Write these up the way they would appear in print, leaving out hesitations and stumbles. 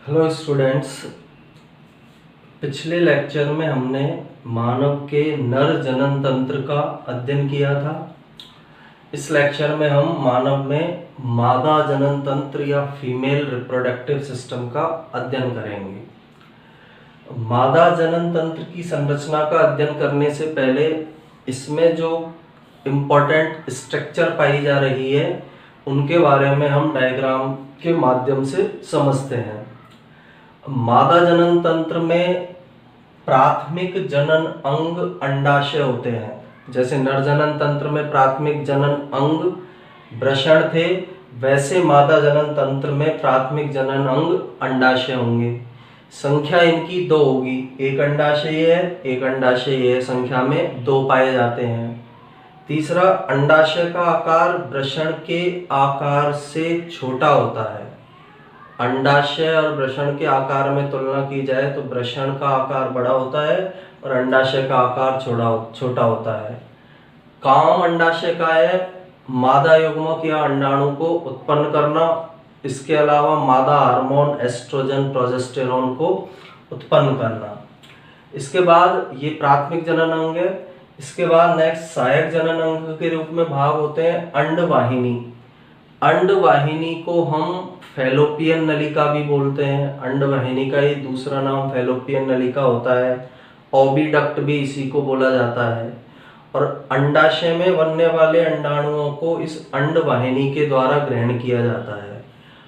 Hello students. पिछले lecture में हमने मानव के नर जनन तंत्र का अध्ययन किया था। इस लेक्चर में हम मानव में मादा जनन तंत्र या फीमेल रिप्रोडक्टिव सिस्टम का अध्ययन करेंगे। मादा जनन तंत्र की संरचना का अध्ययन करने से पहले इसमें जो इम्पोर्टेंट स्ट्रक्चर पाई जा रही है उनके बारे में हम डायग्राम के माध्यम से समझते हैं। मादा जनन तंत्र में प्राथमिक जनन अंग अंडाशय होते हैं। जैसे नर जनन तंत्र में प्राथमिक जनन अंग वृषण थे, वैसे मादा जनन तंत्र में प्राथमिक जनन अंग अंडाशय होंगे। संख्या इनकी 2 होगी, एक अंडाशय है, एक अंडाशय है, संख्या में 2 पाए जाते हैं। तीसरा, अंडाशय का आकार वृषण के आकार से छोटा होता है। अंडाशय और वृषण के आकार में तुलना की जाए तो वृषण का आकार बड़ा होता है और अंडाशय का आकार छोटा होता है। काम अंडाशय का है मादा युग्मक या अंडाणु को उत्पन्न करना। इसके अलावा मादा हार्मोन एस्ट्रोजन प्रोजेस्टेरोन को उत्पन्न करना। इसके बाद ये प्राथमिक जनन अंग है। इसके बाद नेक्स्ट सहायक जनन अंग के रूप में भाग होते हैं अंडवाहिनी। अंडवाहिनी को हम फैलोपियन नलिका भी बोलते हैं। अंडवाहिनी का ही दूसरा नाम फैलोपियन नलिका होता है। ओविडक्ट भी इसी को बोला जाता है। और अंडाशय में बनने वाले अंडाणुओं को इस अंडवाहिनी के द्वारा ग्रहण किया जाता है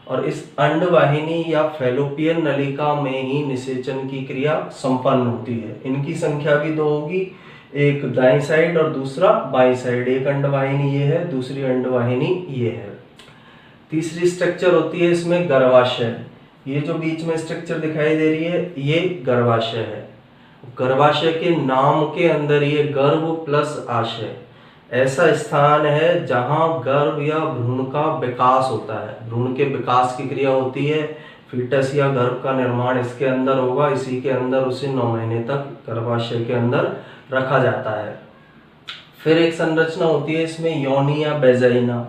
और इस अंडवाहिनी या फैलोपियन नलिका में ही निषेचन की क्रिया संपन्न होती है। इनकी संख्या भी 2 होगी, एक दाईं साइड और दूसरा बाईं साइड। एक अंडवाहिनी ये है, दूसरी अंडवाहिनी ये है। तीसरी स्ट्रक्चर होती है इसमें गर्भाशय। ये जो बीच में स्ट्रक्चर दिखाई दे रही है ये गर्भाशय है। गर्भाशय के नाम के अंदर ये गर्भ प्लस आशय ऐसा स्थान है जहां गर्भ या भ्रूण का विकास होता है। भ्रूण के विकास की क्रिया होती है। फीटस या गर्भ का निर्माण इसके अंदर होगा। इसी के अंदर उसे 9 महीने तक गर्भाशय के अंदर रखा जाता है। फिर एक संरचना होती है इसमें योनि या वेजाइना।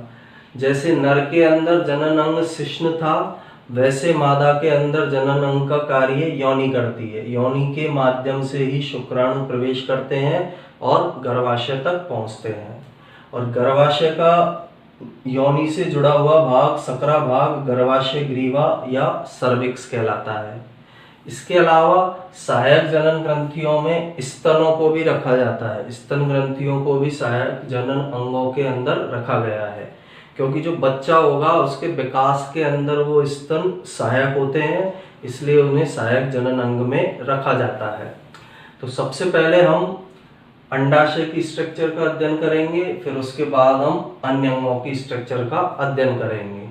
जैसे नर के अंदर जनन अंग शिश्न था, वैसे मादा के अंदर जनन अंग का कार्य योनि करती है। योनि के माध्यम से ही शुक्राणु प्रवेश करते हैं और गर्भाशय तक पहुंचते हैं। और गर्भाशय का योनि से जुड़ा हुआ भाग सकरा भाग गर्भाशय ग्रीवा या सर्विक्स कहलाता है। इसके अलावा सहायक जनन ग्रंथियों में स्तनों को भी रखा जाता है। स्तन ग्रंथियों को भी सहायक जनन अंगों के अंदर रखा गया है, क्योंकि जो बच्चा होगा उसके विकास के अंदर वो स्तन सहायक होते हैं, इसलिए उन्हें सहायक जनन अंग में रखा जाता है। तो सबसे पहले हम अंडाशय की स्ट्रक्चर का अध्ययन करेंगे, फिर उसके बाद हम अन्य अंगों की स्ट्रक्चर का अध्ययन करेंगे।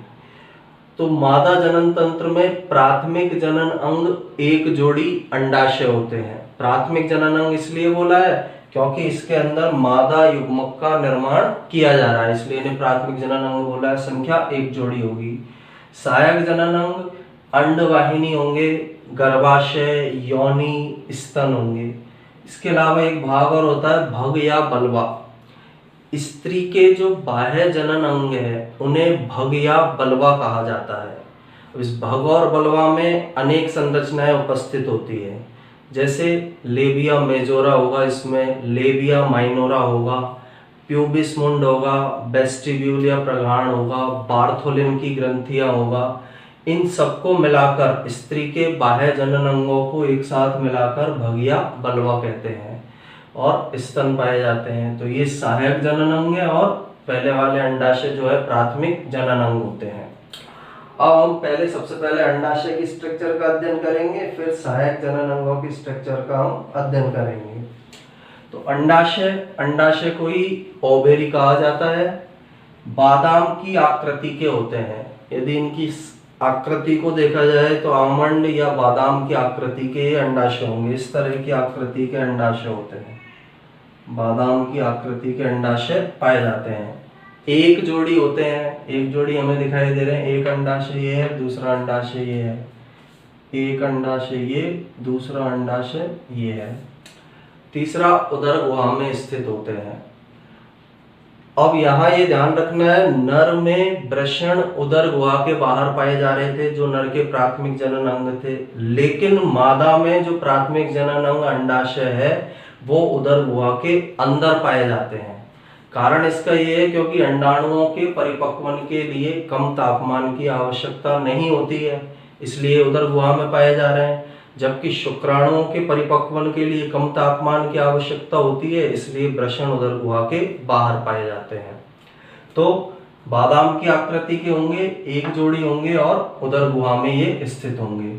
तो मादा जनन तंत्र में प्राथमिक जनन अंग एक जोड़ी अंडाशय होते हैं। प्राथमिक जनन अंग इसलिए बोला है क्योंकि इसके अंदर मादा युग्मक का निर्माण किया जा रहा है, इसलिए इन्हें प्राथमिक जनन अंग बोला है। संख्या 1 जोड़ी होगी। सहायक जनन अंग अंडवाहिनी होंगे, गर्भाशय, योनि, स्तन होंगे। इसके अलावा एक भाग और होता है भग या बलवा। स्त्री के जो बाह्य जनन अंग है उन्हें भग या बलवा कहा जाता है। इस भग और बलवा में अनेक संरचनाएं उपस्थित होती है। जैसे लेबिया मेजोरा होगा, इसमें लेबिया माइनोरा होगा, प्यूबिस मुंड होगा, वेस्टिब्यूल या प्रगाढ़ होगा, बार्थोलिन की ग्रंथियां होगा। इन सबको मिलाकर स्त्री के बाह्य जनन अंगों को एक साथ मिलाकर भग या बलवा कहते हैं और स्तन पाए जाते हैं। तो ये सहायक जनन अंग है और पहले वाले अंडाशय जो है प्राथमिक जनन अंग होते हैं। अब हम सबसे पहले अंडाशय की स्ट्रक्चर का अध्ययन करेंगे, फिर सहायक जनन अंगों की स्ट्रक्चर का हम अध्ययन करेंगे। तो अंडाशय को ही ओवेरी कहा जाता है। बादाम की आकृति के होते हैं। यदि इनकी आकृति को देखा जाए तो आमंड या बादाम की आकृति के अंडाशय होंगे। इस तरह की आकृति के अंडाशय होते हैं। बादाम की आकृति के अंडाशय पाए जाते हैं। एक जोड़ी होते हैं, एक जोड़ी हमें दिखाई दे रहे हैं। एक अंडाशय ये है, दूसरा अंडाशय ये है। एक अंडाशय ये, दूसरा अंडाशय ये है। तीसरा उदर गुहा में स्थित होते हैं। अब यहाँ ये ध्यान रखना है, नर में वृषण उदर गुहा के बाहर पाए जा रहे थे जो नर के प्राथमिक जनन अंग थे, लेकिन मादा में जो प्राथमिक जनन अंग अंडाशय है वो उदर गुहा के अंदर पाए जाते हैं। कारण इसका ये है क्योंकि अंडाणुओं के परिपक्वन के लिए कम तापमान की आवश्यकता नहीं होती है, इसलिए उदर गुहा में पाए जा रहे हैं, जबकि शुक्राणुओं के परिपक्वन के लिए कम तापमान की आवश्यकता होती है, इसलिए वृषण उदर गुहा के बाहर पाए जाते हैं। तो बादाम की आकृति के होंगे, एक जोड़ी होंगे और उदर गुहा में ये स्थित होंगे।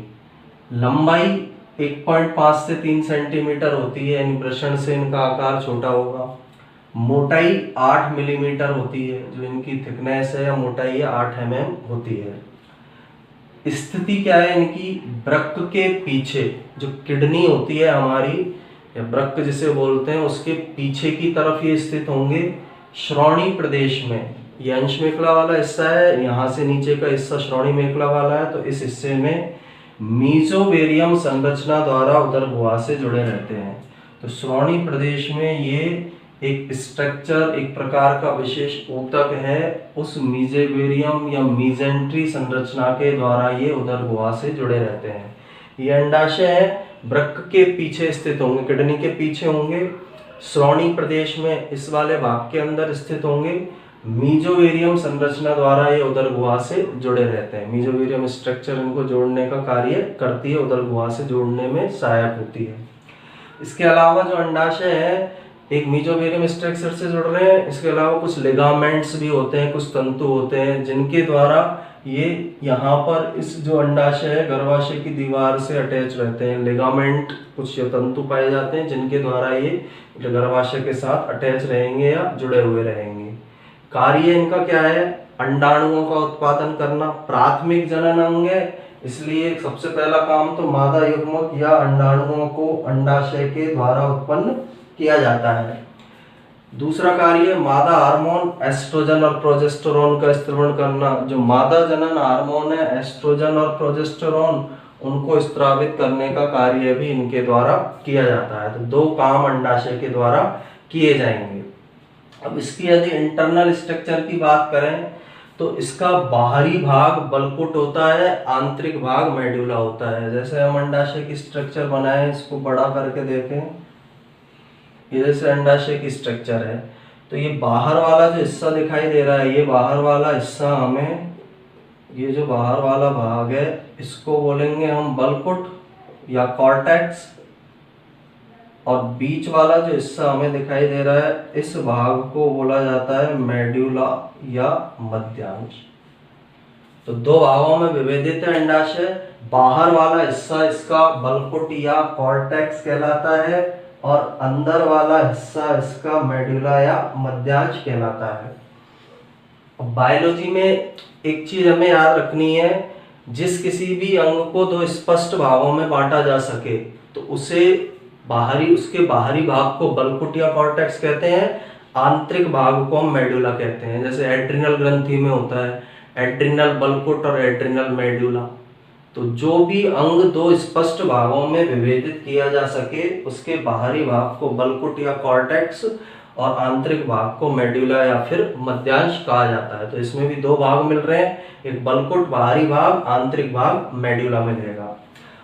लंबाई 1.5 से 3 सेंटीमीटर होती है, यानी वृषण से इनका आकार छोटा होगा। मोटाई 8 मिलीमीटर होती है, जो इनकी थिकनेस है या मोटाई है 8 mm होती है। स्थिति क्या है इनकी, वृक्क के पीछे जो किडनी होती है हमारी, या वृक्क जिसे बोलते हैं, उसके पीछे की तरफ ये स्थित होंगे। श्रोणी प्रदेश में ये अंश मेखला वाला हिस्सा है, यहाँ से नीचे का हिस्सा श्रोणी मेखला वाला है, तो इस हिस्से में मीजोवेरियम संरचना द्वारा उदर गुहा से जुड़े रहते हैं। तो श्रोणी प्रदेश में ये एक स्ट्रक्चर, एक प्रकार का विशेष ऊतक है, उस मीजोवेरियम या मीजेंट्री संरचना के द्वारा ये उदर गुहा से जुड़े रहते हैं। ये अंडाशय है, वृक्क के पीछे स्थित होंगे, किडनी के पीछे होंगे, श्रोणी प्रदेश में इस वाले भाग के अंदर स्थित होंगे। मीजोवेरियम संरचना द्वारा ये उदर गुहा से जुड़े रहते हैं। मीजोवेरियम स्ट्रक्चर इनको जोड़ने का कार्य करती है, उदर गुहा से जोड़ने में सहायक होती है। इसके अलावा जो अंडाशय है एक मीजोवेरियम स्ट्रक्चर से जुड़ रहे हैं, इसके अलावा कुछ लिगामेंट्स भी होते हैं, कुछ तंतु होते हैं जिनके द्वारा ये यहाँ पर इस जो अंडाशय है गर्भाशय की दीवार से अटैच रहते हैं। लिगामेंट कुछ तंतु पाए जाते हैं जिनके द्वारा ये गर्भाशय के साथ अटैच रहेंगे या जुड़े हुए रहेंगे। कार्य इनका क्या है, अंडाणुओं का उत्पादन करना, प्राथमिक जनन अंग है, इसलिए सबसे पहला काम तो मादा युग्मक या अंडाणुओं को अंडाशय के द्वारा उत्पन्न किया जाता है। दूसरा कार्य मादा हार्मोन एस्ट्रोजन और प्रोजेस्टेरोन का स्त्रवण करना। जो मादा जनन हार्मोन है एस्ट्रोजन और प्रोजेस्टेरोन, उनको स्त्रावित करने का कार्य भी इनके द्वारा किया जाता है। तो दो काम अंडाशय के द्वारा किए जाएंगे। अब इसकी यदि इंटरनल स्ट्रक्चर की बात करें तो इसका बाहरी भाग बलकुट होता है, आंतरिक भाग मेडुला होता है। जैसे हम अंडाशय की स्ट्रक्चर बनाए, इसको बड़ा करके देखें, ये जैसे अंडाशय की स्ट्रक्चर है, तो ये बाहर वाला जो हिस्सा दिखाई दे रहा है, ये बाहर वाला हिस्सा हमें, ये जो बाहर वाला भाग है इसको बोलेंगे हम बलकुट या कॉर्टेक्स, और बीच वाला जो हिस्सा हमें दिखाई दे रहा है इस भाग को बोला जाता है मेडुला या मध्यांश। तो दो भागों में विभेदित है अंडाशय। बाहर वाला हिस्सा इसका बलकुट या कॉर्टेक्स कहलाता है और अंदर वाला हिस्सा इसका मेडुला या मध्यांश कहलाता है। बायोलॉजी में एक चीज हमें याद रखनी है, जिस किसी भी अंग को दो स्पष्ट भागों में बांटा जा सके तो उसे उसके बाहरी भाग को बलकुट या कॉर्टेक्स कहते हैं, आंतरिक भाग को हम मेडुला कहते हैं। जैसे एड्रिनल ग्रंथि में होता है एड्रिनल बलकुट और एड्रिनल मेडुला। तो जो भी अंग दो स्पष्ट भागों में विभेदित किया जा सके उसके बाहरी भाग को बलकुट या कॉर्टेक्स और आंतरिक भाग को मेडुला या फिर मध्यांश कहा जाता है। तो इसमें भी दो भाग मिल रहे हैं, एक बलकुट बाहरी भाग, आंतरिक भाग मेडुला मिलेगा।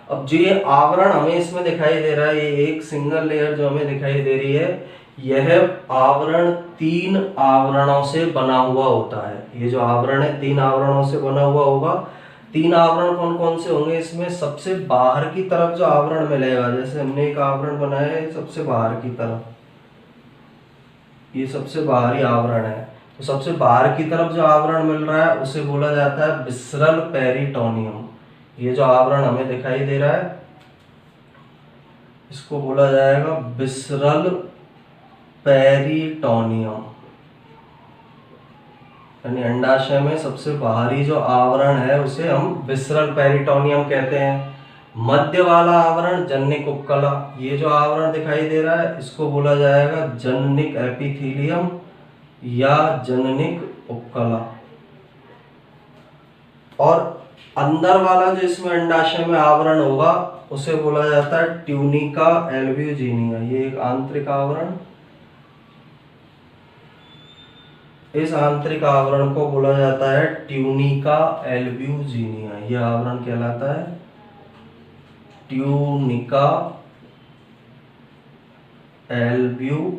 अब जो ये आवरण हमें इसमें दिखाई दे रहा है, ये एक सिंगल लेयर जो हमें दिखाई दे रही है, यह आवरण 3 आवरणों से बना हुआ होता है। ये जो आवरण है 3 आवरणों से बना हुआ होगा। 3 आवरण कौन कौन से होंगे इसमें? सबसे बाहर की तरफ जो आवरण मिलेगा, जैसे हमने एक आवरण बनाया है सबसे बाहर की तरफ, ये सबसे बाहरी आवरण है। तो सबसे बाहर की तरफ जो आवरण मिल रहा है उसे बोला जाता है विसरल पेरिटोनियम। ये जो आवरण हमें दिखाई दे रहा है इसको बोला जाएगा विसरल पेरिटोनियम। यानी अंडाशय में सबसे बाहरी जो आवरण है उसे हम विसरल पेरिटोनियम कहते हैं। मध्य वाला आवरण जननिक उपकला, ये जो आवरण दिखाई दे रहा है इसको बोला जाएगा जननिक एपिथेलियम या जननिक उपकला। और अंदर वाला जो इसमें अंडाशय में आवरण होगा उसे बोला जाता है ट्यूनिका एल्ब्यूजिनिया। ये एक आंतरिक आवरण इस आंतरिक आवरण को बोला जाता है ट्यूनिका एल्ब्यूजिनिया। यह आवरण कहलाता है ट्यूनिका एल्ब्यूजिनिया।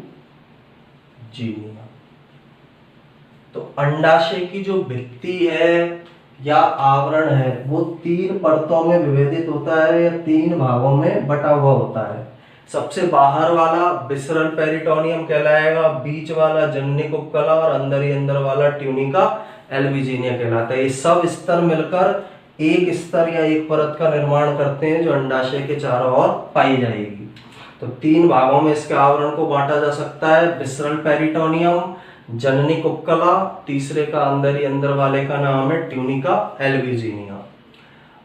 तो अंडाशय की जो भित्ति है या आवरण है वो 3 परतों में विभेदित होता है या 3 भागों में बटा हुआ होता है। सबसे बाहर वाला विसरल पेरिटोनियम कहलाएगा, बीच वाला जननिक उपकला और अंदर ही अंदर वाला ट्यूनिका एल्ब्यूजिनिया कहलाता है। ये सब स्तर मिलकर एक स्तर या एक परत का निर्माण करते हैं जो अंडाशय के चारों ओर पाई जाएगी। तो 3 भागों में इसके आवरण को बांटा जा सकता है, विसरल पेरिटोनियम, जननिक उपकला, तीसरे का अंदर ही अंदर वाले का नाम है ट्यूनिका एल्ब्यूजिनिया।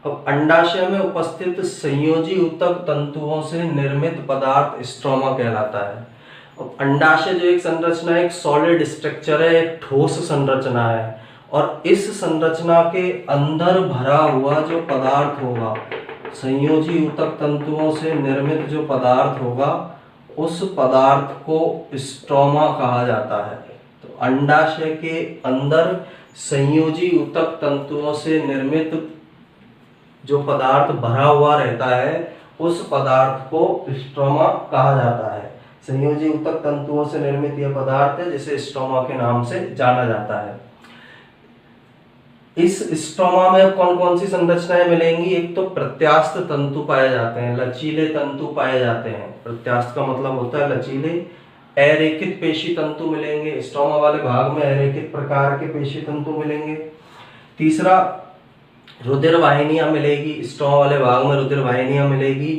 अब अंडाशय में उपस्थित संयोजी ऊतक तंतुओं से निर्मित पदार्थ स्ट्रोमा कहलाता है। अब अंडाशय जो एक संरचना है, एक सॉलिड स्ट्रक्चर है, एक ठोस संरचना है और इस संरचना के अंदर भरा हुआ जो पदार्थ होगा, संयोजी ऊतक तंतुओं से निर्मित जो पदार्थ होगा उस पदार्थ को स्ट्रोमा कहा जाता है। तो अंडाशय के अंदर संयोजी ऊतक तंतुओं से निर्मित जो पदार्थ भरा हुआ रहता है उस पदार्थ को स्ट्रोमा कहा जाता है। संयोजी ऊतक तंतुओं से निर्मित यह पदार्थ है जिसे स्ट्रोमा के नाम से जाना जाता है। इस स्ट्रोमा में कौन कौन सी संरचनाएं मिलेंगी? एक तो प्रत्यास्थ तंतु पाए जाते हैं, लचीले तंतु पाए जाते हैं। प्रत्यास्थ का मतलब होता है लचीले। अरेखित पेशी तंतु मिलेंगे, स्ट्रोमा वाले भाग में अरेखित प्रकार के पेशी तंतु मिलेंगे। तीसरा, रुधिर वाहिनियां मिलेगी, स्ट्रोमा वाले भाग में रुधिर वाहिनियां मिलेगी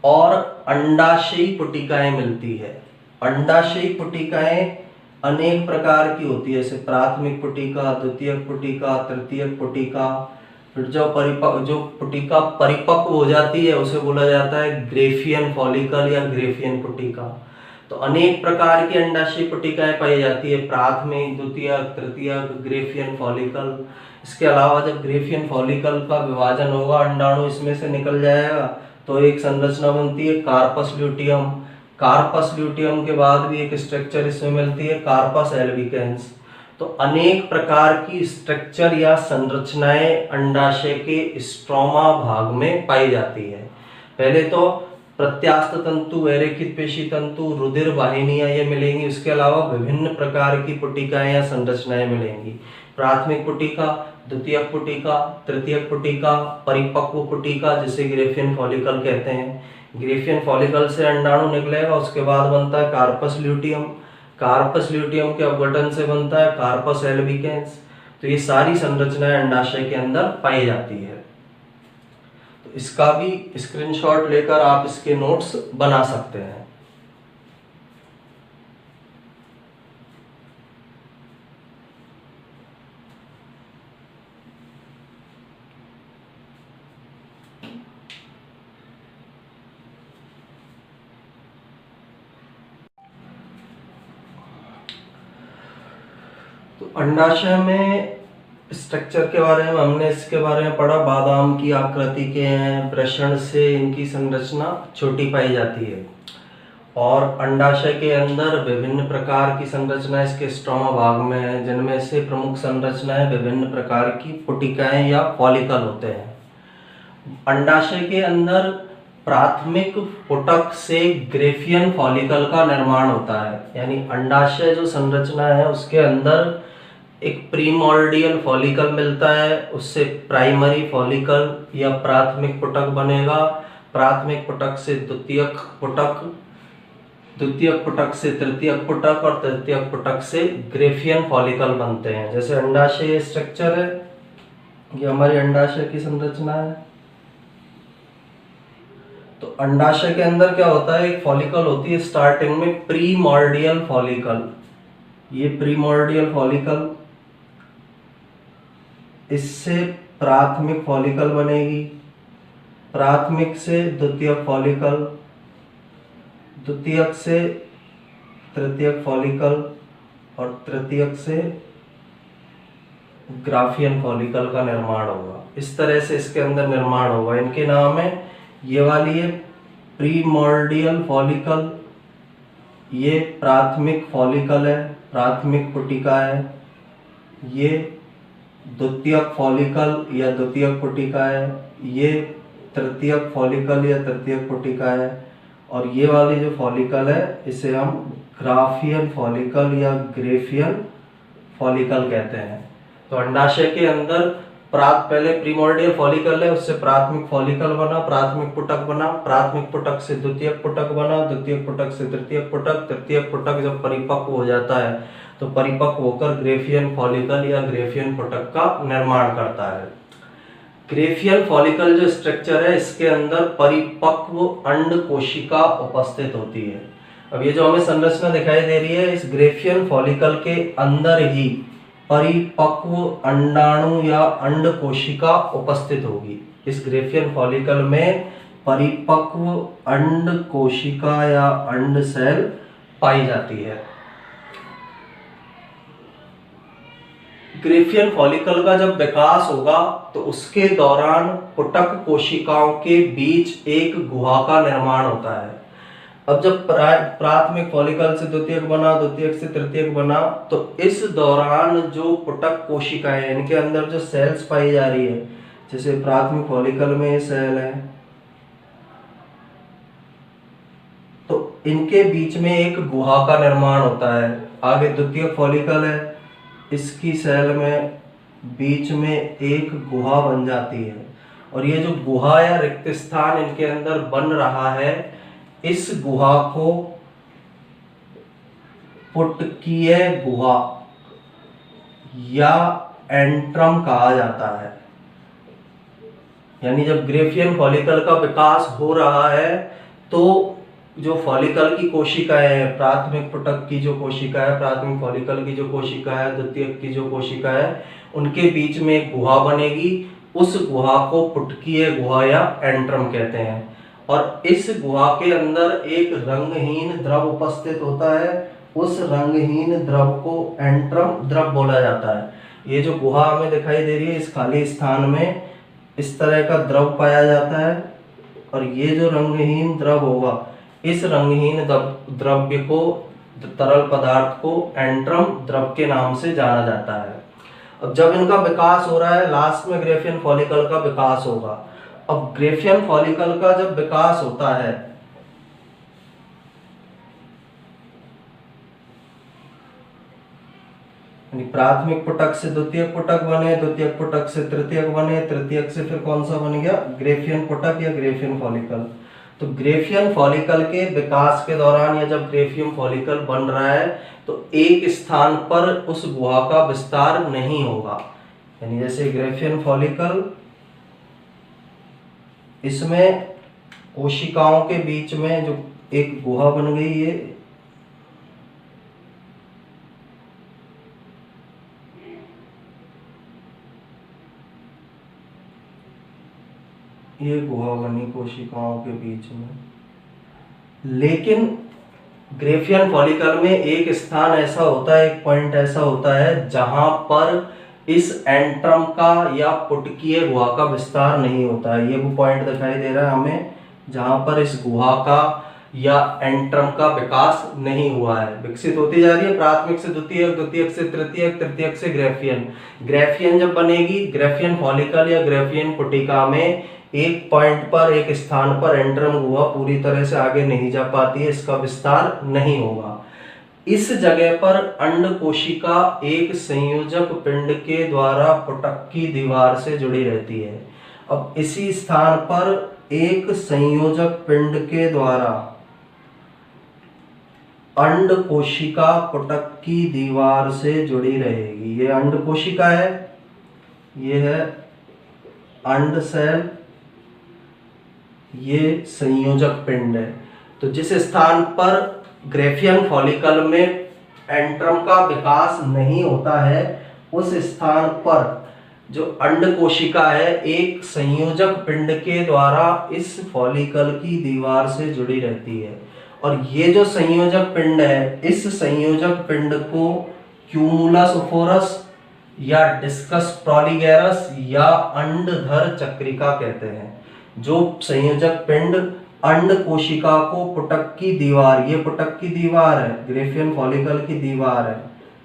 और अंडाशयी पुटिकाएं मिलती है। अंडाशयी पुटिकाएं अनेक प्रकार की होती है, जैसे प्राथमिक पुटिका, द्वितीयक पुटिका, तृतीयक पुटिका। फिर जो पुटिका परिपक्व हो जाती है उसे बोला जाता है ग्रेफियन फॉलिकल या ग्रेफियन पुटिका। तो अनेक प्रकार की अंडाशयी पुटिकाएं पाई जाती है, प्राथमिक, द्वितीयक, तृतीयक, ग्रेफियन फॉलिकल। इसके अलावा जब ग्रेफियन फॉलिकल का विभाजन होगा, अंडाणु इसमें से निकल जाएगा तो एक संरचना बनती है कार्पस ल्यूटियम। कार्पस ल्यूटियम के बाद भी एक स्ट्रक्चर इसमें मिलती है, कार्पस एल्बिकेंस। तो अनेक प्रकार की स्ट्रक्चर या संरचनाएं अंडाशय के स्ट्रोमा भाग में पाई जाती है। पहले तो प्रत्यास्थ तंतु, अरेखित पेशी तंतु, रुधिर वाहिनियां ये मिलेंगी। उसके अलावा विभिन्न प्रकार की पुटिकाएं या संरचनाएं मिलेंगी। प्राथमिक पुटिका, द्वितीयक पुटिका, तृतीयक पुटिका, परिपक्व पुटिका जिसे ग्रेफियन फॉलिकल कहते हैं। ग्रेफियन फॉलिकल से अंडाणु निकलेगा, उसके बाद बनता है कार्पस ल्यूटियम। कार्पस ल्यूटियम के अपघटन से बनता है कार्पस एल्बिकेंस। तो ये सारी संरचनाएं अंडाशय के अंदर पाई जाती है। तो इसका भी स्क्रीनशॉट लेकर आप इसके नोट्स बना सकते हैं। तो अंडाशय में स्ट्रक्चर के बारे में हमने इसके बारे में पढ़ा, बादाम की आकृति के हैं, वृषण से इनकी संरचना छोटी पाई जाती है और अंडाशय के अंदर विभिन्न प्रकार की संरचना इसके स्ट्रोमा भाग में है, जिनमें से प्रमुख संरचनाएं विभिन्न प्रकार की पुटिकाएं या फॉलिकल होते हैं। अंडाशय के अंदर प्राथमिक पुटक से ग्रेफियन फॉलिकल का निर्माण होता है, यानी अंडाशय जो संरचना है उसके अंदर एक प्रीमोर्डियल फॉलिकल मिलता है, उससे प्राइमरी फॉलिकल या प्राथमिक पुटक बनेगा। प्राथमिक पुटक से द्वितीयक पुटक, द्वितीयक पुटक से तृतीयक पुटक और तृतीयक पुटक से ग्रेफियन फॉलिकल बनते हैं। जैसे अंडाशय स्ट्रक्चर है, ये हमारी अंडाशय की संरचना है। तो अंडाशय के अंदर क्या होता है, एक फॉलिकल होती है स्टार्टिंग में प्रीमोर्डियल फॉलिकल। ये प्रीमोर्डियल फॉलिकल, इससे प्राथमिक फॉलिकल बनेगी, प्राथमिक से द्वितीयक फॉलिकल, द्वितीयक से तृतीयक फॉलिकल और तृतीयक से ग्राफियन फॉलिकल का निर्माण होगा। इस तरह से इसके अंदर निर्माण होगा। इनके नाम है, ये वाली है प्रीमोर्डियल फॉलिकल, ये प्राथमिक फॉलिकल है, प्राथमिक पुटिका है, ये द्वितीयक फॉलिकल या द्वितीयक पुटिका है, ये तृतीयक फॉलिकल या तृतीयक पुटिका है, और ये वाली जो फॉलिकल है इसे हम ग्राफियन फॉलिकल या ग्रेफियन फॉलिकल कहते हैं। तो अंडाशय के अंदर पहले प्रीमोर्डियल फॉलिकल है, उससे प्राथमिक फॉलिकल बना, प्राथमिक पुटक बना, प्राथमिक पुटक से द्वितीयक पुटक बना, द्वितीयक पुटक से तृतीयक पुटक, तृतीयक पुटक जब परिपक्व हो जाता है तो परिपक्व होकर ग्रेफियन फॉलिकल या ग्रेफियन पुटक का निर्माण करता है। ग्रेफियन फॉलिकल जो स्ट्रक्चर है इसके अंदर परिपक्व अंड कोशिका उपस्थित होती है। अब ये जो हमें संरचना दिखाई दे रही है, इस ग्रेफियन फॉलिकल के अंदर ही परिपक्व अंडाणु या अंड कोशिका उपस्थित होगी। इस ग्रेफियन फॉलिकल में परिपक्व अंड कोशिका या अंड सेल पाई जाती है। ग्रेफियन फॉलिकल का जब विकास होगा तो उसके दौरान पुटक कोशिकाओं के बीच एक गुहा का निर्माण होता है। अब जब प्राथमिक फॉलिकल से द्वितीयक बना, द्वितीयक से तृतीयक बना, तो इस दौरान जो पुटक कोशिकाएं इनके अंदर जो सेल्स पाई जा रही है, जैसे प्राथमिक फॉलिकल में ये सेल है, तो इनके बीच में एक गुहा का निर्माण होता है। आगे द्वितीयक फॉलिकल है, इसकी सेल में बीच में एक गुहा बन जाती है, और ये जो गुहा या रिक्त स्थान इनके अंदर बन रहा है, इस गुहा को पुटकीय गुहा या एंट्रम कहा जाता है। यानी जब ग्रेफियन फॉलिकल का विकास हो रहा है तो जो फॉलिकल की कोशिकाएं हैं, प्राथमिक पुटक की जो कोशिका है, प्राथमिक फॉलिकल की जो कोशिका है, द्वितीयक की जो कोशिका है, उनके बीच में एक गुहा बनेगी। उस गुहा को पुटकीय गुहा या एंट्रम कहते हैं, और इस गुहा के अंदर एक रंगहीन द्रव उपस्थित होता है। उस रंगहीन द्रव को एंट्रम द्रव बोला जाता है। ये जो गुहा हमें दिखाई दे रही है, इस खाली स्थान में इस तरह का द्रव पाया जाता है, और ये जो रंगहीन द्रव होगा, इस रंगहीन द्रव्य को, तरल पदार्थ को एंट्रम द्रव के नाम से जाना जाता है। अब जब इनका विकास हो रहा है, लास्ट में ग्रेफियन फॉलिकल का विकास होगा। अब ग्रेफियन फॉलिकल का जब विकास होता है प्राथमिक पुटक से द्वितीयक पुटक बने, द्वितीयक पुटक से तृतीयक बने, तृतीयक से फिर कौन सा बन गया, ग्रेफियन पुटक या ग्रेफियन फॉलिकल। तो ग्रेफियन फॉलिकल के विकास के दौरान या जब ग्रेफियन फॉलिकल बन रहा है तो एक स्थान पर उस गुहा का विस्तार नहीं होगा। यानी जैसे ग्रेफियन फॉलिकल, इसमें कोशिकाओं के बीच में जो एक गुहा बन गई है, ये गुहा बनी कोशिकाओं के बीच में। लेकिन ग्रेफियन फॉलिकल में एक स्थान ऐसा होता है, एक पॉइंट ऐसा होता है जहां पर इस एंट्रम का या पुटकीय गुहा का विस्तार नहीं होता है। ये वो पॉइंट दिखाई दे रहा है हमें जहां पर इस गुहा का या एंट्रम का विकास नहीं हुआ है। विकसित होती जा रही है प्राथमिक से द्वितीयक, द्वितीयक से तृतीयक, तृतीयक से ग्रेफियन। ग्रेफियन जब बनेगी, ग्रेफियन फॉलिकल या ग्रेफियन पुटिका में एक पॉइंट पर, एक स्थान पर एंट्रम गुहा पूरी तरह से आगे नहीं जा पाती है, इसका विस्तार नहीं होगा। इस जगह पर अंड कोशिका एक संयोजक पिंड के द्वारा पुटक की दीवार से जुड़ी रहती है। अब इसी स्थान पर एक संयोजक पिंड के द्वारा अंड कोशिका पुटक की दीवार से जुड़ी रहेगी। ये अंड कोशिका है, ये है अंड सेल, ये संयोजक पिंड है। तो जिस स्थान पर ग्रेफियन फॉलिकल में एंट्रम का विकास नहीं होता है, उस स्थान पर जो अंड कोशिका है एक संयोजक पिंड के द्वारा इस फॉलिकल की दीवार से जुड़ी रहती है। और ये जो संयोजक पिंड है, इस संयोजक पिंड को क्यूमुलस ओफोरस या डिस्कस प्रोलिगेरस या अंडधर चक्रिका कहते हैं। जो संयोजक पिंड अंड कोशिका को पुटक की दीवार, ये पुटक की दीवार है, ग्रेफियन फॉलिकल की दीवार है,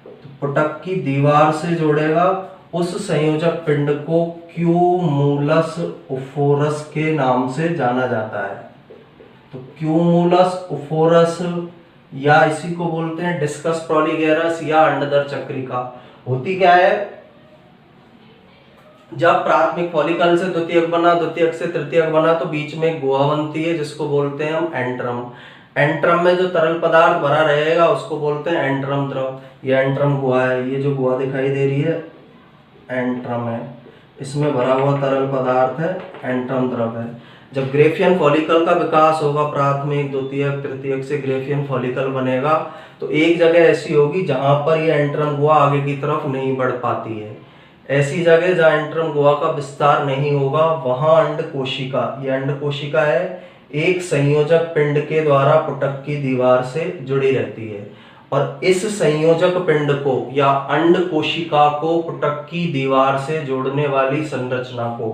तो पुटक की दीवार से जोड़ेगा उस संयोजक पिंड को क्यूमुलस उफोरस के नाम से जाना जाता है। तो क्यूमुलस उफोरस या इसी को बोलते हैं डिस्कस प्रोलीगेरस या अंडदर चक्रिका। होती क्या है, जब प्राथमिक फॉलिकल से द्वितीयक बना, द्वितीयक से तृतीयक बना, तो बीच में एक गुहा बनती है जिसको बोलते हैं हम एंट्रम। एंट्रम में जो तरल पदार्थ भरा रहेगा उसको बोलते हैं एंट्रम द्रव। ये एंट्रम गुहा है, ये जो गुहा दिखाई दे रही है एंट्रम है, इसमें भरा हुआ तरल पदार्थ है एंट्रम द्रव है। जब ग्रेफियन फॉलिकल का विकास होगा, प्राथमिक द्वितीयक तृतीयक से ग्रेफियन फॉलिकल बनेगा, तो एक जगह ऐसी होगी जहां पर ये एंट्रम गुहा आगे की तरफ नहीं बढ़ पाती है। ऐसी जगह जहां एंट्रम गुहा का विस्तार नहीं होगा वहां अंड कोशिका, ये अंड कोशिका है, एक संयोजक पिंड के द्वारा पुटक की दीवार से जुड़ी रहती है। और इस संयोजक पिंड को या अंड कोशिका को पुटक की दीवार से जोड़ने वाली संरचना को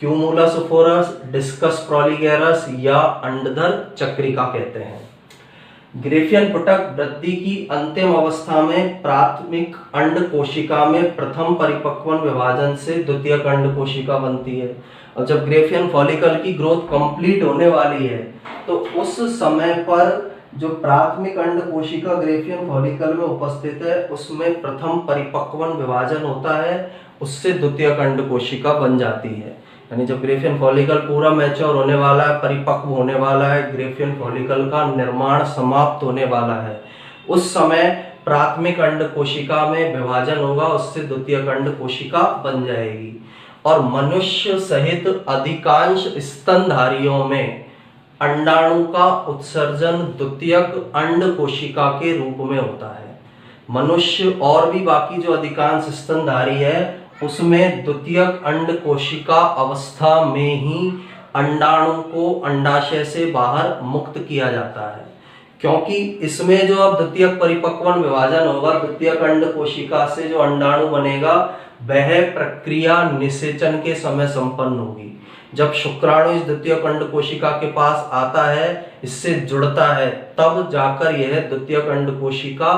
क्यूमुलस उफोरस, डिस्कस प्रोलीगेरस या अंडधर चक्रिका कहते हैं। ग्रेफियन पुटक वृद्धि की अंतिम अवस्था में प्राथमिक अंड कोशिका में प्रथम परिपक्वन विभाजन से द्वितीयक अंड कोशिका बनती है। और जब ग्रेफियन फॉलिकल की ग्रोथ कंप्लीट होने वाली है तो उस समय पर जो प्राथमिक अंड कोशिका ग्रेफियन फॉलिकल में उपस्थित है उसमें प्रथम परिपक्वन विभाजन होता है, उससे द्वितीयक अंड कोशिका बन जाती है। यानी जब ग्रेफियन फॉलिकल पूरा मैच्योर होने वाला है, परिपक्व होने वाला है, ग्रेफियन फॉलिकल का निर्माण समाप्त होने वाला है, उस समय प्राथमिक अंड कोशिका में विभाजन होगा, उससे द्वितीयक अंड कोशिका बन जाएगी। और मनुष्य सहित अधिकांश स्तनधारियों में अंडाणु का उत्सर्जन द्वितीयक अंड कोशिका के रूप में होता है। मनुष्य और भी बाकी जो अधिकांश स्तनधारी है उसमें द्वितीयक अंड कोशिका अवस्था में ही अंडाणु को अंडाशय से बाहर मुक्त किया जाता है, क्योंकि इसमें जो अब द्वितीयक परिपक्वन विभाजन होगा, द्वितीयक अंड कोशिका से जो अंडाणु बनेगा वह प्रक्रिया निषेचन के समय संपन्न होगी। जब शुक्राणु इस द्वितीयक अंड कोशिका के पास आता है, इससे जुड़ता है, तब जाकर यह द्वितीयक अंड कोशिका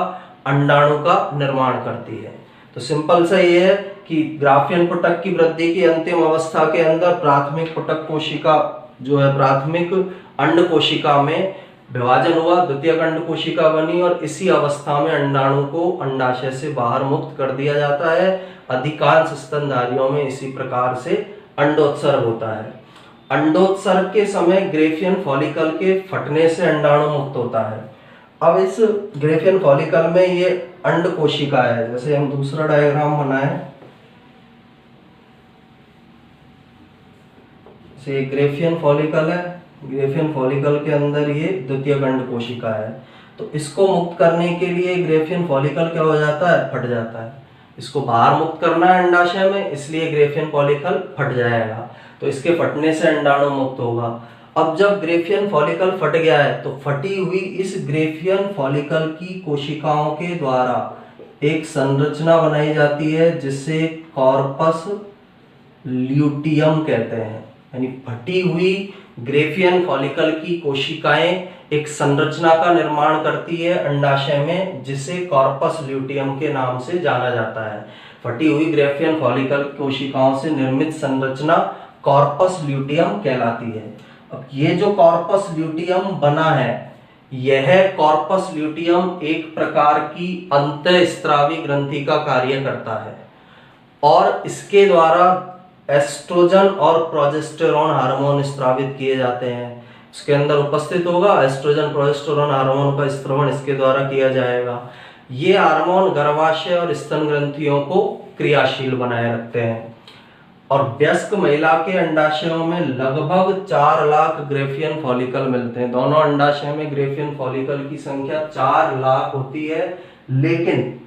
अंडाणु का निर्माण करती है। तो सिंपल सा ये है कि ग्राफियन पुटक की वृद्धि की अंतिम अवस्था के अंदर प्राथमिक पुटक कोशिका जो है, प्राथमिक अंड कोशिका में विभाजन हुआ, द्वितीयक अंड कोशिका बनी और इसी अवस्था में अंडाणु को अंडाशय से बाहर मुक्त कर दिया जाता है। अधिकांश स्तनधारियों में इसी प्रकार से अंडोत्सर्ग होता है। अंडोत्सर्ग के समय ग्रेफियन फॉलिकल के फटने से अंडाणु मुक्त होता है। अब इस ग्रेफियन फॉलिकल में ये अंड कोशिका है, जैसे हम दूसरा डायग्राम बनाएं, से ग्रेफियन फॉलिकल है, ग्रेफियन फॉलिकल के अंदर ये द्वितीयक अंड कोशिका है। तो इसको मुक्त करने के लिए ग्रेफियन फॉलिकल क्या हो जाता है, फट जाता है। इसको बाहर मुक्त करना है अंडाशय में, इसलिए ग्रेफियन फॉलिकल फट जाएगा, तो इसके फटने से अंडाणु मुक्त होगा। अब जब ग्रेफियन फॉलिकल फट गया है तो फटी हुई इस ग्रेफियन फॉलिकल की कोशिकाओं के द्वारा एक संरचना बनाई जाती है जिसे कॉर्पस ल्यूटियम कहते हैं। यानी फटी हुई ग्रेफियन फॉलिकल की कोशिकाएं एक संरचना का निर्माण करती है अंडाशय में, जिसे कॉर्पस ल्यूटियम के नाम से जाना जाता है। फटी हुई ग्रेफियन फॉलिकल कोशिकाओं से निर्मित संरचना कॉर्पस ल्यूटियम कहलाती है। अब ये जो कॉर्पस ल्यूटियम बना है, यह कॉर्पस ल्यूटियम एक प्रकार की अंतःस्रावी ग्रंथि का कार्य करता है और इसके द्वारा एस्ट्रोजन और प्रोजेस्टेरॉन हार्मोन स्रावित किए जाते हैं। इसके अंदर उपस्थित होगा एस्ट्रोजन प्रोजेस्टेरॉन हार्मोन का स्त्रवण इसके द्वारा किया जाएगा। ये हार्मोन गर्भाशय और स्तन ग्रंथियों को क्रियाशील बनाए रखते हैं। और वयस्क महिला के अंडाशयों में लगभग 4 लाख ग्रेफियन फॉलिकल मिलते हैं। दोनों अंडाशय में ग्रेफियन फॉलिकल की संख्या 4 लाख होती है, लेकिन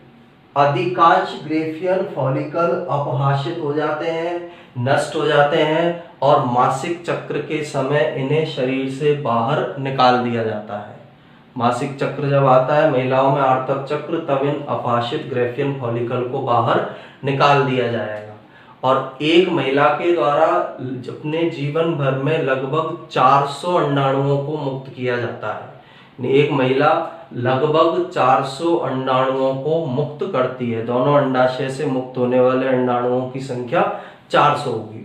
अधिकांश ग्रेफियन फॉलिकल अपहाशित हो जाते हैं, नष्ट हो जाते हैं और मासिक चक्र के समय इन्हें शरीर से बाहर निकाल दिया जाता है। मासिक चक्र जब आता है महिलाओं में, आर्तक चक्र, तब इन अपहाशित ग्रेफियन फॉलिकल को बाहर निकाल दिया जाएगा। और एक महिला के द्वारा अपने जीवन भर में लगभग 400 अंडाणुओं को मुक्त किया जाता है। एक महिला लगभग 400 अंडाणुओं को मुक्त करती है। दोनों अंडाशय से मुक्त होने वाले अंडाणुओं की संख्या 400 होगी।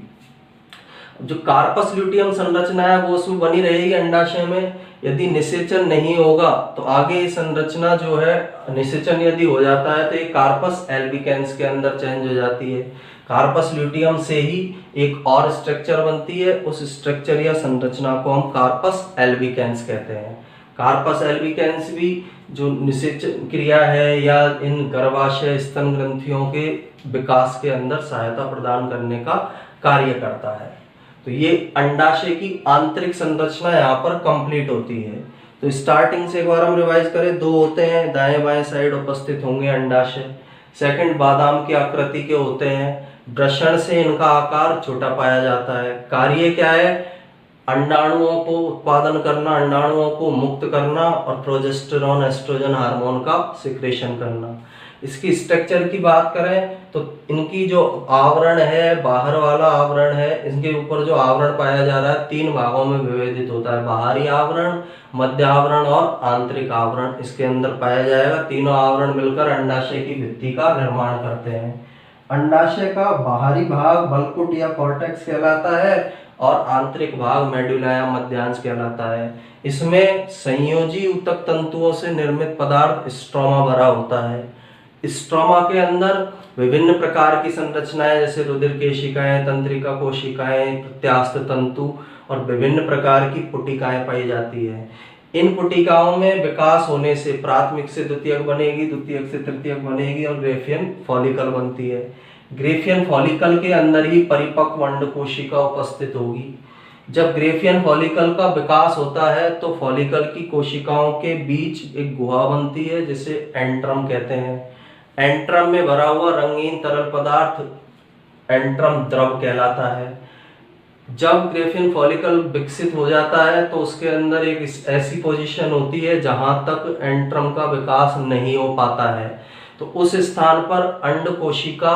जो कार्पस ल्यूटियम संरचना है वो उसमें बनी रहेगी अंडाशय में। यदि निषेचन नहीं होगा तो आगे ये संरचना जो है, निषेचन यदि हो जाता है तो ये कार्पस एल्बिकेंस के अंदर चेंज हो जाती है। कार्पस ल्यूटियम से ही एक और स्ट्रक्चर बनती है, उस स्ट्रक्चर या संरचना को हम कार्पस एल्बिकेंस कहते हैं। कार्पस एल्बिकेंस भी जो निषेचन क्रिया है या इन गर्भाशय स्तन ग्रंथियों के विकास के अंदर सहायता प्रदान करने का कार्य करता है। तो ये अंडाशय की आंतरिक संरचना यहाँ पर कंप्लीट होती है। तो स्टार्टिंग से एक बार हम रिवाइज करें, दो होते हैं, दाएं बाएं साइड उपस्थित होंगे अंडाशय। सेकंड, बादाम की आकृति के होते हैं, वृषण से इनका आकार छोटा पाया जाता है। कार्य क्या है? अंडाणुओं को उत्पादन करना, अंडाणुओं को मुक्त करना और प्रोजेस्टेरॉन एस्ट्रोजन हार्मोन का सिक्रेशन करना। इसकी स्ट्रक्चर की बात करें तो इनकी जो आवरण है, बाहर वाला आवरण है, इसके ऊपर जो आवरण पाया जा रहा है 3 भागों में विभेदित होता है। बाहरी आवरण, मध्य आवरण और आंतरिक आवरण इसके अंदर पाया जाएगा। तीनों आवरण मिलकर अंडाशय की भित्ति का निर्माण करते हैं। अंडाशय का बाहरी भाग बल्कुट या कॉर्टेक्स कहलाता है और आंतरिक भाग मेडुला या मध्यांश कहलाता है। इसमें संयोजी ऊतक तंतुओं से निर्मित पदार्थ स्ट्रोमा भरा होता है। स्ट्रोमा के अंदर विभिन्न प्रकार की संरचनाएं जैसे रुधिर केशिकाएं, तंत्रिका कोशिकाएं, प्रत्यास्थ तंतु और विभिन्न प्रकार की पुटिकाएं पाई जाती है। इन पुटिकाओं में विकास होने से प्राथमिक से द्वितीयक बनेगी, द्वितीयक से तृतीयक बनेगी और ग्रेफियन फॉलिकल बनती है। ग्रेफियन फॉलिकल के अंदर ही परिपक्व अंड कोशिका उपस्थित होगी। जब ग्रेफियन फॉलिकल का विकास होता है तो फॉलिकल की कोशिकाओं के बीच एक गुहा बनती है जिसे एंट्रम कहते हैं। एंट्रम में भरा हुआ रंगीन तरल पदार्थ एंट्रम द्रव कहलाता है। जब ग्रेफियन फॉलिकल विकसित हो जाता है तो उसके अंदर एक ऐसी पोजीशन होती है जहां तक एंट्रम का विकास नहीं हो पाता है। तो उस स्थान पर अंड कोशिका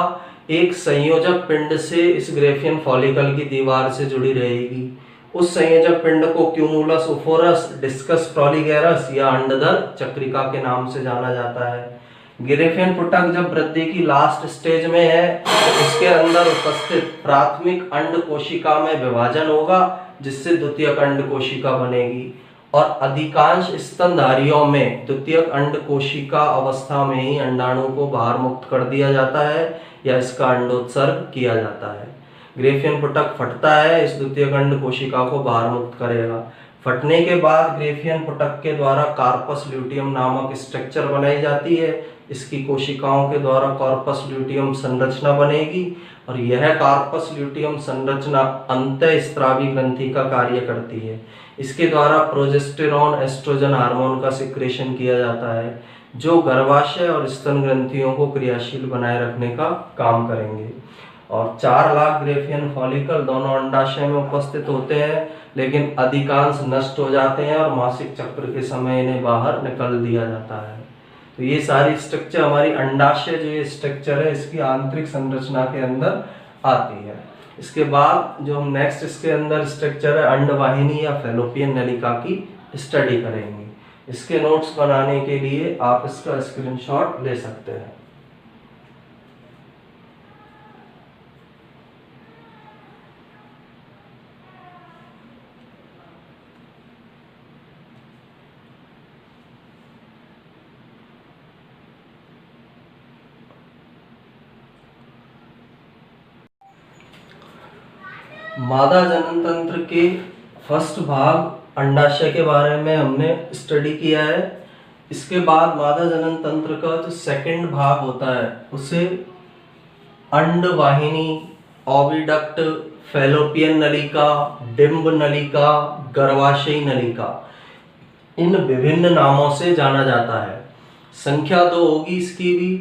एक संयोजक पिंड से इस ग्रेफियन फॉलिकल की दीवार से जुड़ी रहेगी। उस संयोजक पिंड को क्यूमुलस ओफोरस, डिस्कस प्रोलिगेरस या अंडदर चक्रिका के नाम से जाना जाता है। ग्रेफियन पुटक जब वृद्धि की लास्ट स्टेज में है तो इसके अंदर उपस्थित प्राथमिक अंड कोशिका में विभाजन होगा जिससे द्वितीयक अंड कोशिका बनेगी और अधिकांश स्तनधारियों में द्वितीयक अंड कोशिका अवस्था में ही अंडाणु को बाहर मुक्त कर दिया जाता है या इसका अंडोत्सर्ग किया जाता है। ग्रेफियन पुटक फटता है, इस द्वितीयक अंड कोशिका को बाहर मुक्त करेगा। फटने के बाद ग्रेफियन पुटक के द्वारा कार्पस ल्यूटियम नामक स्ट्रक्चर बनाई जाती है। इसकी कोशिकाओं के द्वारा कॉर्पस ल्यूटियम संरचना बनेगी और यह कार्पस ल्यूटियम संरचना अंतःस्रावी ग्रंथि का कार्य करती है। इसके द्वारा प्रोजेस्टेरॉन एस्ट्रोजन हार्मोन का सिक्रेशन किया जाता है जो गर्भाशय और स्तन ग्रंथियों को क्रियाशील बनाए रखने का काम करेंगे। और 4 लाख ग्रेफियन फॉलिकल दोनों अंडाशय में उपस्थित होते हैं लेकिन अधिकांश नष्ट हो जाते हैं और मासिक चक्र के समय इन्हें बाहर निकल दिया जाता है। तो ये सारी स्ट्रक्चर हमारी अंडाशय जो ये स्ट्रक्चर है इसकी आंतरिक संरचना के अंदर आती है। इसके बाद जो हम नेक्स्ट इसके अंदर स्ट्रक्चर है अंडवाहिनी या फैलोपियन नलिका की स्टडी करेंगे। इसके नोट्स बनाने के लिए आप इसका स्क्रीनशॉट ले सकते हैं। मादा जनन तंत्र के फर्स्ट भाग अंडाशय के बारे में हमने स्टडी किया है। इसके बाद मादा जनन तंत्र का जो सेकंड भाग होता है उसे अंडवाहिनी, ओविडक्ट, फैलोपियन नलिका, डिंब नलिका, गर्भाशयी नलिका इन विभिन्न नामों से जाना जाता है। संख्या 2 होगी इसकी भी।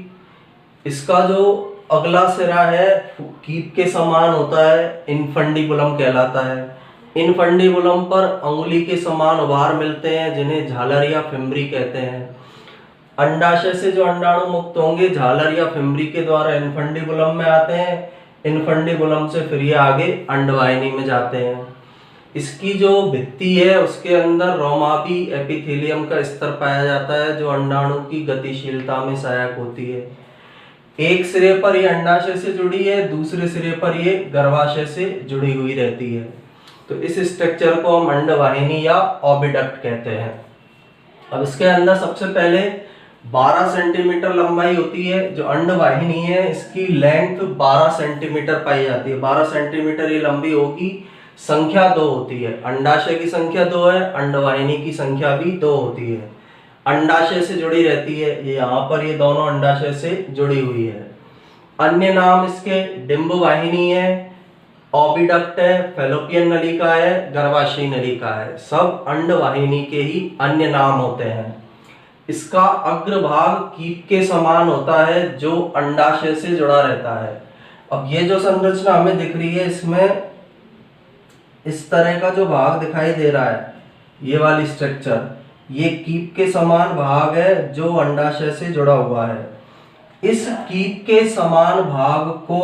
इसका जो अगला सिरा है कीप के समान होता है, इनफंडिबुलम कहलाता है। इनफंडिबुलम पर अंगुली के समान उभार मिलते हैं जिन्हें झालर या फिम्बरी कहते हैं। अंडाशय से जो अंडाणु मुक्त होंगे झालर या फिम्बरी के द्वारा इनफंडिबुलम में आते हैं। इनफंडिबुलम से फिर ये आगे अंडवाहिनी में जाते हैं। इसकी जो भित्ति है उसके अंदर रोमाबी एपिथेलियम का स्तर पाया जाता है जो अंडाणु की गतिशीलता में सहायक होती है। एक सिरे पर ये अंडाशय से जुड़ी है, दूसरे सिरे पर ये गर्भाशय से जुड़ी हुई रहती है। तो इस स्ट्रक्चर को हम अंडवाहिनी या ओविडक्ट कहते हैं। अब इसके अंदर सबसे पहले 12 सेंटीमीटर लंबाई होती है। जो अंडवाहिनी है इसकी लेंथ 12 सेंटीमीटर पाई जाती है। 12 सेंटीमीटर ये लंबी होगी। संख्या 2 होती है। अंडाशय की संख्या 2 है, अंडवाहिनी की संख्या भी 2 होती है। अंडाशय से जुड़ी रहती है, ये यहाँ पर ये दोनों अंडाशय से जुड़ी हुई है। अन्य नाम इसके डिंब वाहिनी है, ओविडक्ट है, फैलोपियन नलिका है, गर्भाशयी नलिका है। सब अंडवाहिनी के ही अन्य नाम होते हैं। इसका अग्रभाग कीप के समान होता है जो अंडाशय से जुड़ा रहता है। अब ये जो संरचना हमें दिख रही है इसमें इस तरह का जो भाग दिखाई दे रहा है, ये वाली स्ट्रक्चर, ये कीप के समान भाग है जो अंडाशय से जुड़ा हुआ है। इस कीप के समान भाग को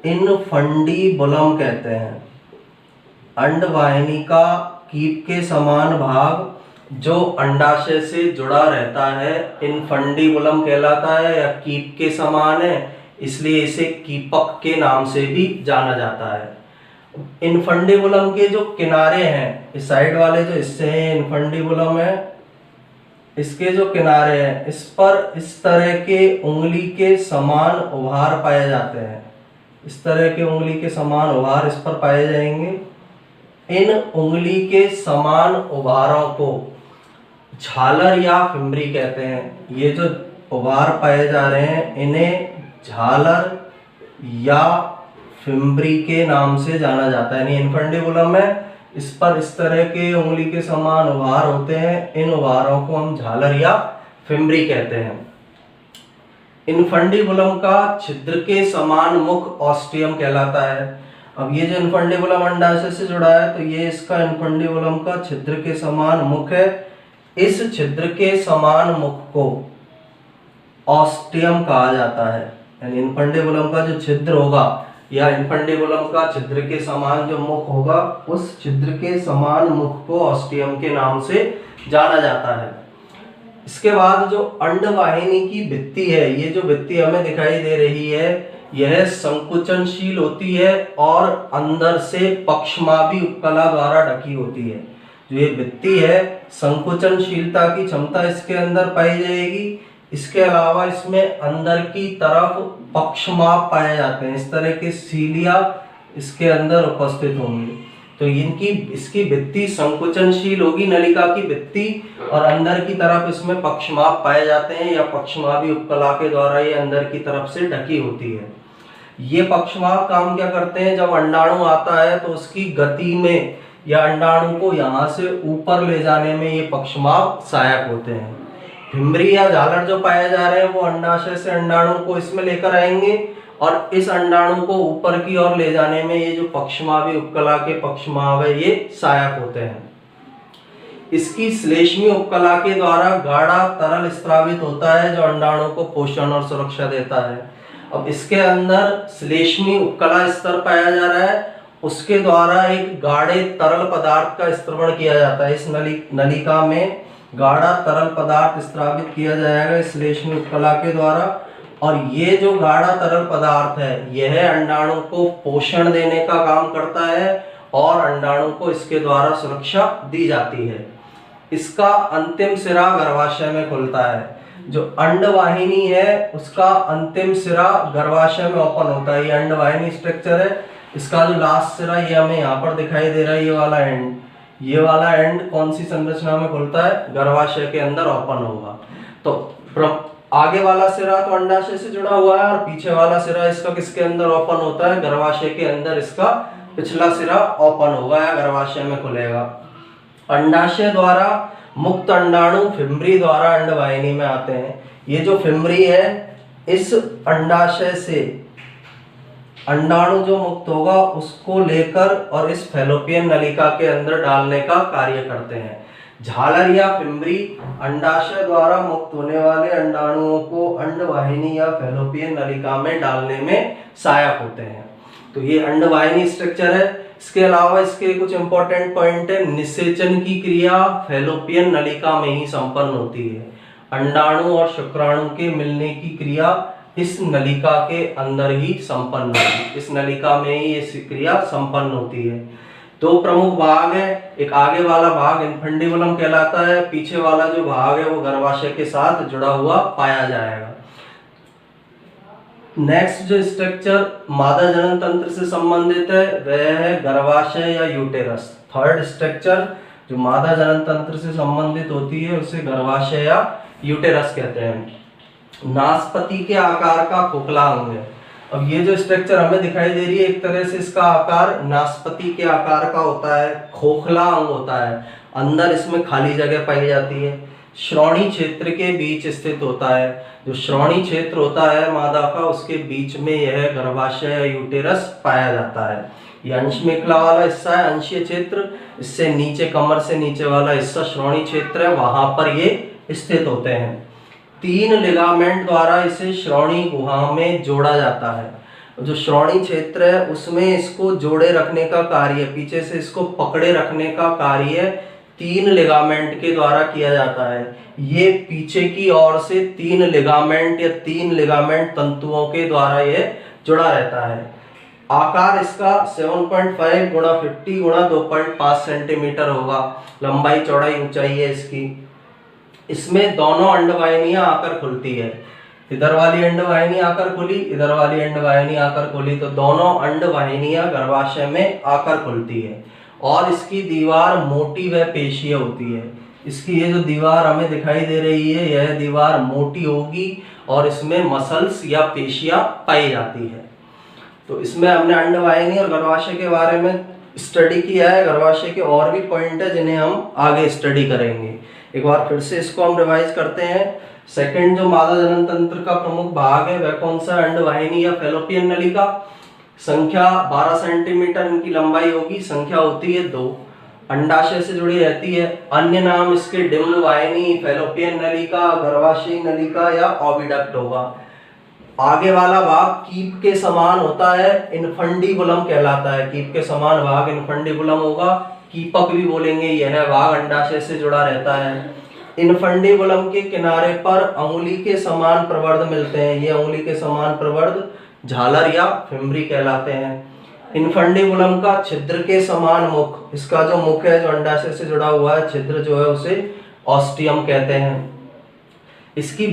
इनफंडीबुलम कहते हैं। अंडवाहिनी का कीप के समान भाग जो अंडाशय से जुड़ा रहता है इनफंडीबुलम कहलाता है या कीप के समान है, इसलिए इसे कीपक के नाम से भी जाना जाता है। इनफंडीबुलम के जो किनारे हैं, इस साइड वाले जो हिस्से हैं इनफंडीबुलम है, इसके जो किनारे हैं इस पर इस तरह के उंगली के समान उभार पाए जाते हैं। इस तरह के उंगली के समान उभार इस पर पाए जाएंगे। इन उंगली के समान उभारों को झालर या फिम्बरी कहते हैं। ये जो उभार पाए जा रहे हैं इन्हें झालर या फिम्बरी के नाम से जाना जाता है। यानी इनफंडीबुलम में इस पर इस तरह के उंगली के समान उभार होते हैं। इन उभारों को हम झालर या फिम्बरी कहते हैं। इनफंडीबुलम का छिद्र के समान मुख ऑस्टियम कहलाता है। अब ये जो इनफंडीबुलम अंडाशय से जुड़ा है तो ये इसका इनफंडीबुलम का छिद्र के समान मुख है। इस छिद्र के समान मुख को ऑस्टियम कहा जाता है। यानी इनफंडीबुलम का जो छिद्र होगा या इनफंडीबुलम का छिद्र के समान जो मुख होगा उस छिद्र के समान मुख को ऑस्टियम के नाम से जाना जाता है। इसके बाद जो अंडवाहिनी की भित्ति है, ये जो भित्ति हमें दिखाई दे रही है यह संकुचनशील होती है और अंदर से पक्षमापी उपकला द्वारा ढकी होती है। जो ये भित्ति है संकुचनशीलता की क्षमता इसके अंदर पाई जाएगी। इसके अलावा इसमें अंदर की तरफ पक्षमाप पाए जाते हैं। इस तरह के सीलिया इसके अंदर उपस्थित होंगे। तो इसकी भित्ति संकुचनशील होगी, नलिका की भित्ति, और अंदर की तरफ इसमें पक्षमाप पाए जाते हैं या पक्षमापी उपकला के द्वारा ये अंदर की तरफ से ढकी होती है। ये पक्षमाप काम क्या करते हैं, जब अंडाणु आता है तो उसकी गति में या अंडाणु को यहाँ से ऊपर ले जाने में ये पक्षमाप सहायक होते हैं। फिम्बरी या झालर जो पाए जा रहे हैं वो अंडाशय से अंडाणु को इसमें लेकर आएंगे और इस अंडाणु को ऊपर की ओर ले जाने में ये जो पक्षमापी उपकला के पक्षमाप है ये सहायक होते हैं। इसकी श्लेष्मी उपकला के द्वारा गाढ़ा तरल स्रावित होता है जो अंडाणु को पोषण और सुरक्षा देता है। अब इसके अंदर श्लेष्मी उपकला स्तर पाया जा रहा है, उसके द्वारा एक गाढ़े तरल पदार्थ का स्त्रवण किया जाता है। इस नलिका में गाढ़ा तरल पदार्थ स्रावित किया जाएगा श्लेष्मी उपकला के द्वारा, और ये जो गाढ़ा तरल पदार्थ है यह अंडाणु को पोषण देने का काम करता है और अंडाणु को इसके द्वारा सुरक्षा दी जाती है। इसका अंतिम सिरा गर्भाशय में खुलता है। जो अंडवाहिनी है उसका अंतिम सिरा गर्भाशय में ओपन होता है। ये अंडवाहिनी स्ट्रक्चर है। इसका जो लास्ट सिरा ये हमें यहाँ पर दिखाई दे रहा है, ये वाला एंड, ये वाला एंड कौन सी संरचना में खुलता है, गर्भाशय के अंदर ओपन होगा। तो आगे वाला सिरा तो अंडाशय से जुड़ा हुआ है और पीछे वाला सिरा इसका किसके अंदर ओपन होता है, गर्भाशय के अंदर इसका पिछला सिरा ओपन होगा या गर्भाशय में खुलेगा। अंडाशय द्वारा मुक्त अंडाणु फिम्बरी द्वारा अंडवाहिनी में आते हैं। ये जो फिम्बरी है इस अंडाशय से अंडाणु जो मुक्त होगा उसको लेकर और इस फैलोपियन नलिका के अंदर डालने का कार्य करते हैं। झालर या फिम्बरी अंडाशय द्वारा मुक्त होने वाले अंडाणुओं को अंडवाहिनी या फैलोपियन नलिका में डालने में सहायक होते हैं। तो ये अंडवाहिनी स्ट्रक्चर है। इसके अलावा इसके कुछ इंपॉर्टेंट पॉइंट है। निषेचन की क्रिया फैलोपियन नलिका में ही संपन्न होती है। अंडाणु और शुक्राणु के मिलने की क्रिया इस नलिका के अंदर ही संपन्न होती है। इस नलिका में ही ये क्रिया संपन्न होती है। दो प्रमुख भाग है, एक आगे वाला भाग इनफंडिबुलम कहलाता है, पीछे वाला जो भाग है वो गर्भाशय के साथ जुड़ा हुआ पाया जाएगा। नेक्स्ट जो स्ट्रक्चर मादा जनन तंत्र से संबंधित है वह है गर्भाशय या यूटेरस। थर्ड स्ट्रक्चर जो मादा जनन तंत्र से संबंधित होती है उसे गर्भाशय या यूटेरस कहते हैं। नासपति के आकार का खोखला अंग है। अब ये जो स्ट्रक्चर हमें दिखाई दे रही है एक तरह से इसका आकार नासपति के आकार का होता है, खोखला अंग होता है, अंदर इसमें खाली जगह पाई जाती है, श्रोणि क्षेत्र के बीच स्थित होता है। जो श्रोणि क्षेत्र होता है मादा का उसके बीच में यह गर्भाशय या यूटेरस पाया जाता है। ये अंश मेखला वाला हिस्सा है अंशीय क्षेत्र, इससे नीचे कमर से नीचे वाला हिस्सा श्रोणि क्षेत्र है, वहां पर ये स्थित होते हैं। 3 लिगामेंट द्वारा इसे श्रोणि गुहा में जोड़ा जाता है। जो श्रोणि क्षेत्र है उसमें इसको जोड़े रखने का कार्य, पीछे से इसको पकड़े रखने का कार्य 3 लिगामेंट के द्वारा किया जाता है। ये पीछे की ओर से 3 लिगामेंट या 3 लिगामेंट तंतुओं के द्वारा ये जुड़ा रहता है। आकार इसका 7.5 गुणा 50 गुणा 2.5 सेंटीमीटर होगा। लंबाई चौड़ाई ऊंचाई है इसकी। इसमें दोनों अंडवाहिनियां आकर खुलती है। इधर वाली अंडवाहिनी आकर खुली, इधर वाली अंडवाहिनी आकर खुली, तो दोनों अंडवाहिनियां गर्भाशय में आकर खुलती है। और इसकी दीवार मोटी व पेशीय होती है। इसकी ये जो दीवार हमें दिखाई दे रही है यह दीवार मोटी होगी और इसमें मसल्स या पेशियां पाई जाती है। तो इसमें हमने अंडवाहिनी और गर्भाशय के बारे में स्टडी किया है। गर्भाशय के और भी पॉइंट है जिन्हें हम आगे स्टडी करेंगे। एक बार फिर से इसको हम रिवाइज करते हैं। सेकंड जो मादा जनन तंत्र का प्रमुख भाग है वह कौन सा? अंडवाहिनी या फैलोपियन नलिका। संख्या 12 सेंटीमीटर इनकी लंबाई होगी। संख्या होती है 2। अंडाशय से जुड़ी रहती है। अन्य नाम इसके डिम्ब वाहिनी, फैलोपियन नलिका, गर्भाशयी नलिका या ओविडक्ट होगा। आगे वाला भाग कीप के समान होता है, इनफंडिबुलम कहलाता है। कीप के समान भाग इनफंडिबुलम होगा। कीपक भी बोलेंगे। यह भाग अंडाशय से जुड़ा रहता है। इनफंडिबुलम के किनारे पर अंगुली के समान प्रवर्ध मिलते हैं। ये अंगुली के समान प्रवर्ध झालर या फिम्बरी कहलाते हैं। इनफंडिबुलम का छिद्र के समान मुख, इसका जो मुख है जो अंडाशय से जुड़ा हुआ है, छिद्र जो है उसे ऑस्टियम कहते हैं। इसकी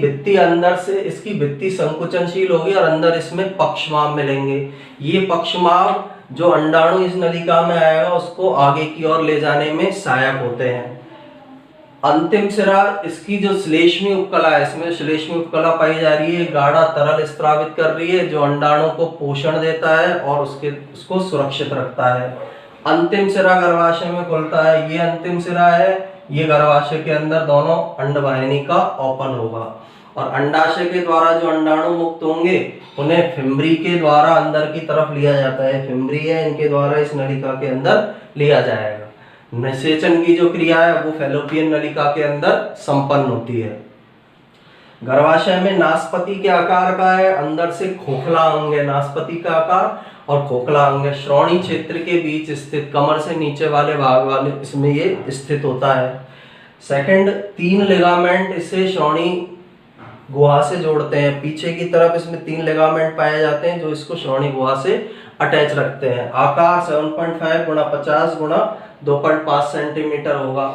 भित्ति संकुचनशील होगी और अंदर इसमें पक्षमाभ मिलेंगे। ये पक्षमाभ जो अंडाणु इस नलिका में आएगा उसको आगे की ओर ले जाने में सहायक होते हैं। अंतिम सिरा इसकी जो श्लेष्मी उपकला है, इसमें श्लेष्मी उपकला पाई जा रही है, गाढ़ा तरल स्त्रावित कर रही है जो अंडाणु को पोषण देता है और उसको सुरक्षित रखता है। अंतिम सिरा गर्भाशय में खुलता है। ये अंतिम सिरा है। ये गर्भाशय के अंदर दोनों अंडवाहिनी का ओपन होगा और अंडाशय के द्वारा जो अंडाणु मुक्त होंगे उन्हें फिम्बरी के द्वारा अंदर की तरफ लिया जाता है। फिम्बरी है, इनके द्वारा इस नलिका के अंदर लिया जाएगा। निषेचन की जो क्रिया है वो फैलोपियन नलिका के अंदर संपन्न होती है। गर्भाशय में नासपति के आकार का है, अंदर से खोखला अंग है। नासपति का आकार और खोखला अंग है। श्रोणि क्षेत्र के बीच स्थित, कमर से नीचे वाले भाग वाले इसमें ये स्थित होता है। सेकंड, 3 लिगामेंट इसे श्रोणि गुहा से जोड़ते हैं। पीछे की तरफ इसमें 3 लिगामेंट पाए जाते हैं जो इसको श्रोणि गुहा से अटैच रखते हैं। आकार 7.5 गुणा 50 गुणा 2.5 सेंटीमीटर होगा।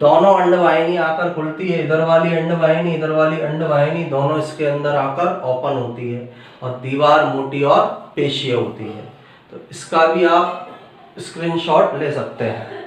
दोनों अंडवाहिनी आकर खुलती है। इधर वाली अंडवाहिनी, इधर वाली अंडवाहिनी दोनों इसके अंदर आकर ओपन होती है और दीवार मोटी और पेशीय होती है। तो इसका भी आप स्क्रीनशॉट ले सकते हैं।